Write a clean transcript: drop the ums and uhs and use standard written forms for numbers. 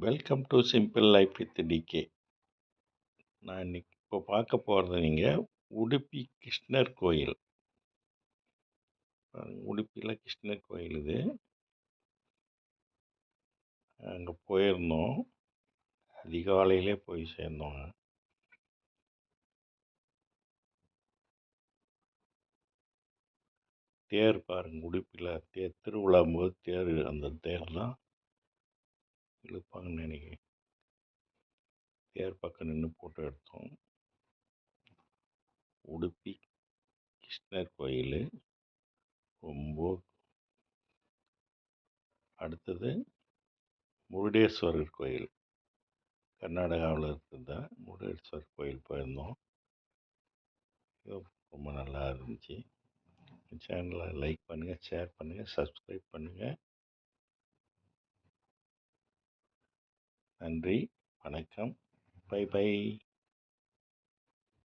Welcome to simple life with DK. நான் இன்னைக்கு இப்போ பார்க்க போகிறது நீங்கள் உடுப்பி கிருஷ்ணர் கோயில். உடுப்பியில் கிருஷ்ணர் கோயில் இது. அங்கே போயிருந்தோம், அதிகாலையிலே போய் சேர்ந்தோங்க. தேர் பாருங்க, உடுப்பியில் தேர் திருவிழா போது தேர், அந்த தேர் தான் இழுப்பாங்கன்னு நினைக்கிறேன். தேர் பக்கம் நின்று போட்டோ எடுத்தோம். உடுப்பி கிருஷ்ணர் கோயில். ரொம்ப அடுத்தது முருடேஸ்வரர் கோயில், கர்நாடகாவில் இருக்கிறது தான். முருடேஸ்வரர் கோயில் போயிருந்தோம். ரொம்ப நல்லா இருந்துச்சு. சேனலை லைக் பண்ணுங்கள், ஷேர் பண்ணுங்கள், சப்ஸ்கிரைப் பண்ணுங்கள். நன்றி, வணக்கம், பை பை.